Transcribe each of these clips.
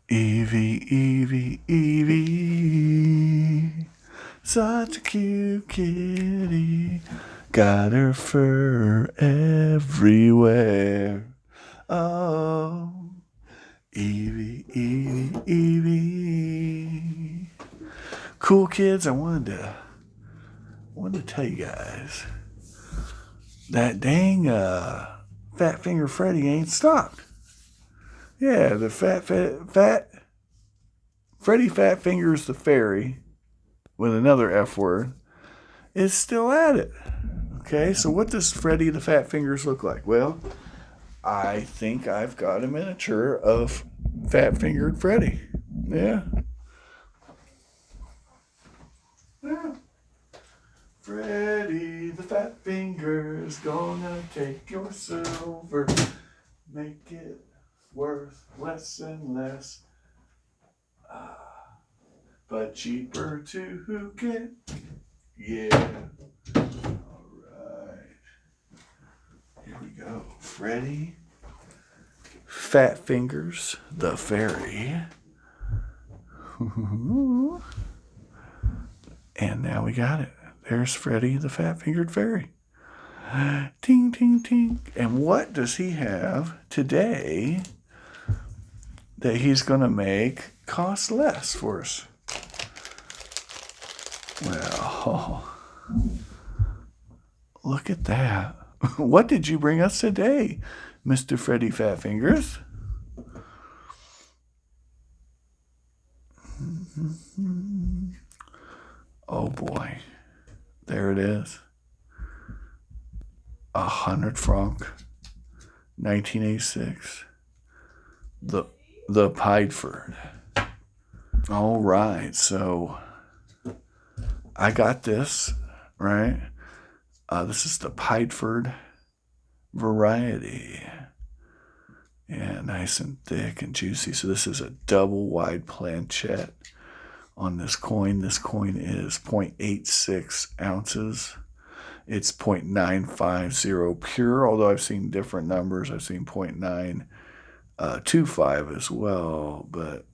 Evie, Evie, Evie. Such a cute kitty. Got her fur everywhere. Oh, Evie, Evie, Evie. Cool kids, I wanted to tell you guys that dang Fat Finger Freddie ain't stopped. Yeah, the fat Freddie Fat Fingers the Fairy with another F word is still at it. Okay, so what does Freddie the Fat Fingers look like? Well, I think I've got a miniature of Fat Fingered Freddie. Yeah. Yeah. Freddie the Fat Finger's gonna take your silver, make it worth less and less, but cheaper to get. Yeah. All right. Here we go. Freddie Fat Fingers the Fairy. And now we got it. There's Freddie the Fat Fingered Fairy. Ting, ting, ting. And what does he have today that he's going to make cost less for us? Well, look at that. What did you bring us today, Mr. Freddie Fat Fingers? Oh boy. There it is. 100 franc, 1986. The Pideford. All right, so I got this, right? This is the Pideford variety. Yeah, nice and thick and juicy. So this is a double wide planchette on this coin. This coin is 0.86 ounces. It's 0.950 pure, although I've seen different numbers. I've seen 0.925 as well, but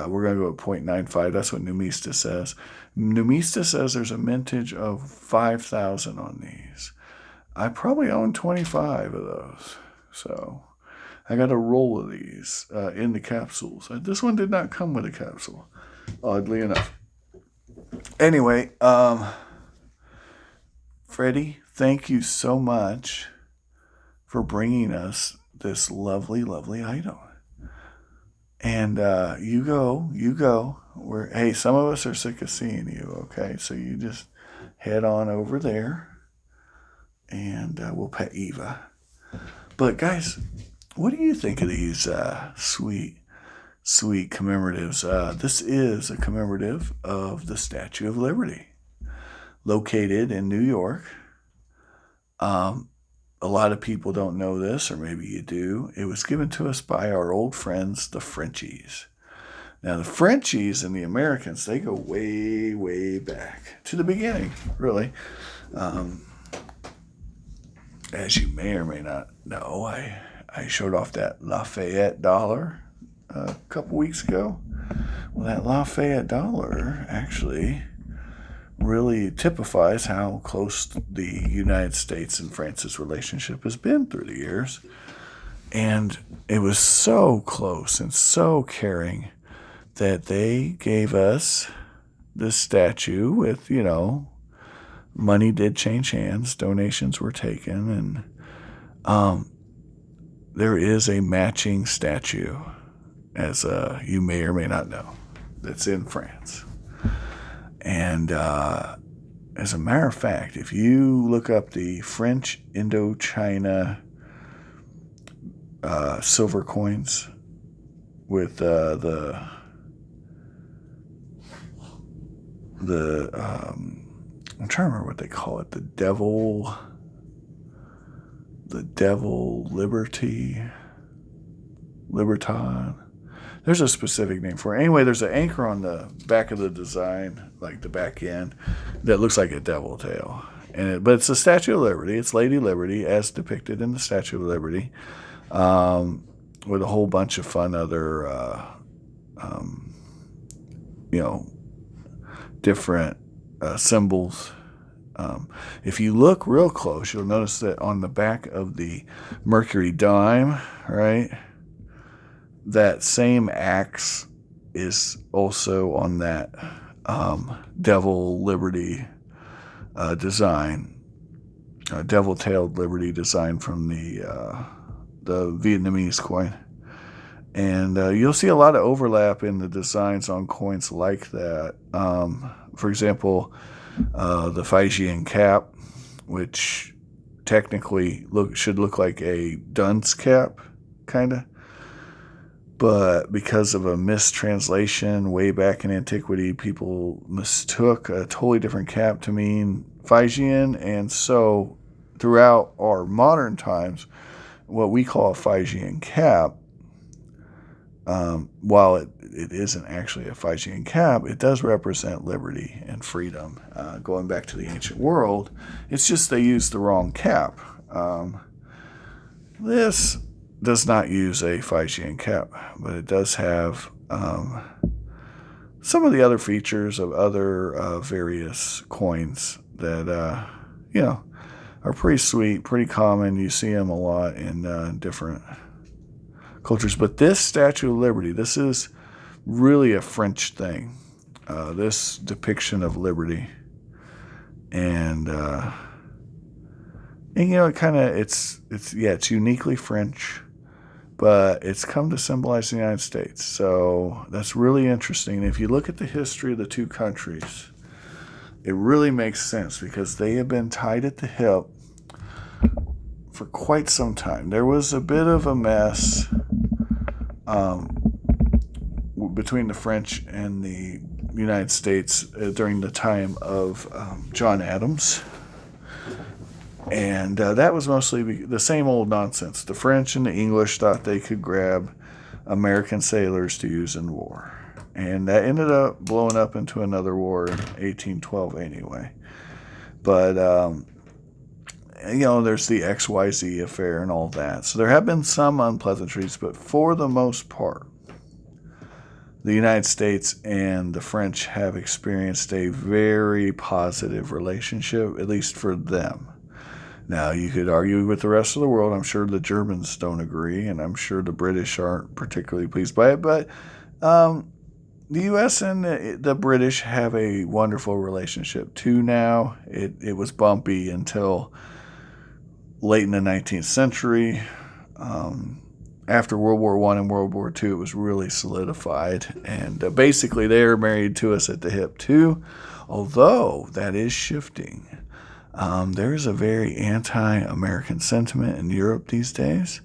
we're going to go with 0.95. That's what Numista says. Numista says there's a mintage of 5,000 on these. I probably own 25 of those. So I got a roll of these in the capsules. This one did not come with a capsule, oddly enough. Anyway, Freddie, thank you so much for bringing us this lovely, lovely item. And you go. Hey, some of us are sick of seeing you, okay? So you just head on over there, and we'll pet Eva. But guys, what do you think of these sweet commemoratives? This is a commemorative of the Statue of Liberty, located in New York. A lot of people don't know this, or maybe you do. It was given to us by our old friends, the Frenchies. Now, the Frenchies and the Americans, they go way, way back to the beginning, really. As you may or may not know, I showed off that Lafayette dollar a couple weeks ago. Well, that Lafayette dollar actually really typifies how close the United States and France's relationship has been through the years. And it was so close and so caring that they gave us this statue with, money did change hands, donations were taken, and there is a matching statue, as you may or may not know, that's in France. And as a matter of fact, if you look up the French Indochina silver coins with the I'm trying to remember what they call it, the devil Libertad. There's a specific name for it. Anyway, there's an anchor on the back of the design, like the back end, that looks like a devil tail. But it's the Statue of Liberty. It's Lady Liberty, as depicted in the Statue of Liberty, with a whole bunch of fun other you know, different symbols. If you look real close, you'll notice that on the back of the Mercury dime, right, that same axe is also on that devil liberty design, devil-tailed liberty design from the Vietnamese coin. And you'll see a lot of overlap in the designs on coins like that. For example, the Fijian cap, which technically should look like a dunce cap, kind of. But because of a mistranslation way back in antiquity, people mistook a totally different cap to mean Fijian. And so throughout our modern times, what we call a Fijian cap, while it isn't actually a Fijian cap, it does represent liberty and freedom. Going back to the ancient world, it's just they used the wrong cap. This does not use a Fijian cap, but it does have some of the other features of other various coins that are pretty sweet, pretty common. You see them a lot in different cultures. But this Statue of Liberty, this is really a French thing. This depiction of liberty, and it kind of it's uniquely French, but it's come to symbolize the United States. So that's really interesting. And if you look at the history of the two countries, it really makes sense because they have been tied at the hip for quite some time. There was a bit of a mess between the French and the United States during the time of John Adams. And that was mostly the same old nonsense. The French and the English thought they could grab American sailors to use in war. And that ended up blowing up into another war in 1812 anyway. But, there's the XYZ affair and all that. So there have been some unpleasantries, but for the most part, the United States and the French have experienced a very positive relationship, at least for them. Now, you could argue with the rest of the world. I'm sure the Germans don't agree, and I'm sure the British aren't particularly pleased by it. But the U.S. and the British have a wonderful relationship, too, now. It was bumpy until late in the 19th century. After World War I and World War II, it was really solidified. And basically, they're married to us at the hip, too, although that is shifting. There's a very anti-American sentiment in Europe these days.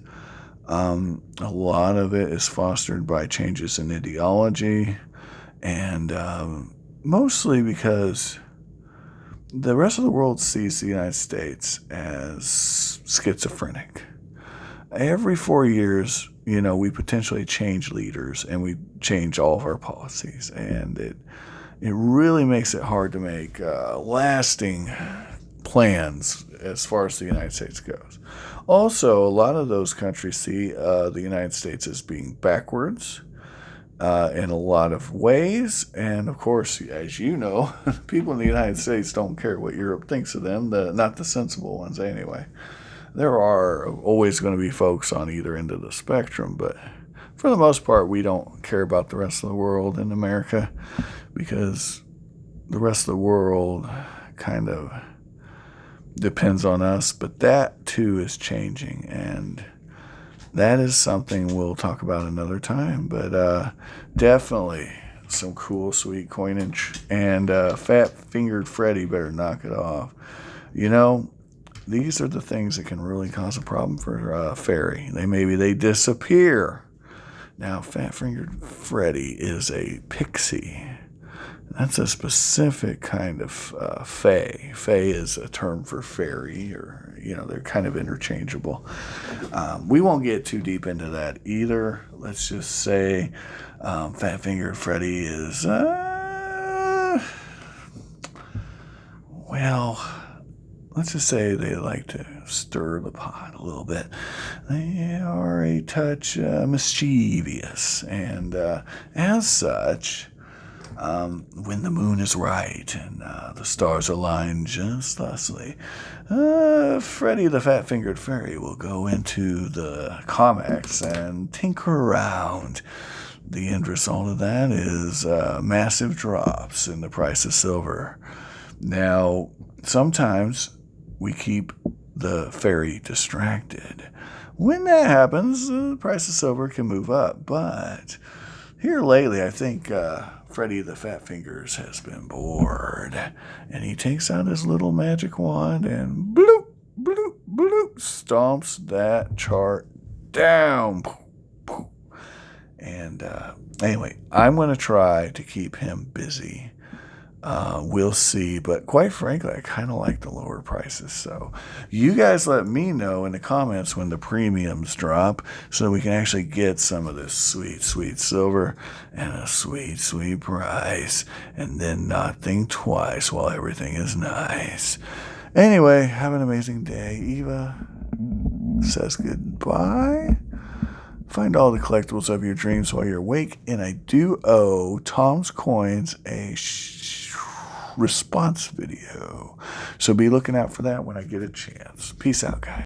A lot of it is fostered by changes in ideology, and mostly because the rest of the world sees the United States as schizophrenic. Every 4 years, we potentially change leaders and we change all of our policies, and it really makes it hard to make lasting plans as far as the United States goes. Also, a lot of those countries see the United States as being backwards in a lot of ways. And of course, as you know, people in the United States don't care what Europe thinks of them, not the sensible ones anyway. There are always going to be folks on either end of the spectrum, but for the most part, we don't care about the rest of the world in America because the rest of the world kind of depends on us. But that, too, is changing, and that is something we'll talk about another time. But definitely some cool, sweet coinage, and fat-fingered Freddie better knock it off. These are the things that can really cause a problem for Fairy. They disappear. Now, fat-fingered Freddie is a pixie. That's a specific kind of fae. Fae is a term for fairy, or, they're kind of interchangeable. We won't get too deep into that either. Let's just say fat-fingered Freddie is, let's just say they like to stir the pot a little bit. They are a touch mischievous, and as such, when the moon is right and the stars align just thusly, Freddie the Fat-Fingered Fairy will go into the comics and tinker around. The end result of that is massive drops in the price of silver. Now, sometimes we keep the fairy distracted. When that happens, the price of silver can move up. But here lately, I think Freddie the Fat Fingers has been bored. And he takes out his little magic wand and bloop, bloop, bloop, stomps that chart down. And anyway, I'm going to try to keep him busy. We'll see. But quite frankly, I kind of like the lower prices. So you guys let me know in the comments when the premiums drop so we can actually get some of this sweet, sweet silver and a sweet, sweet price. And then not think twice while everything is nice. Anyway, have an amazing day. Eva says goodbye. Find all the collectibles of your dreams while you're awake. And I do owe Tom's Coins a response video. So be looking out for that when I get a chance. Peace out, guys.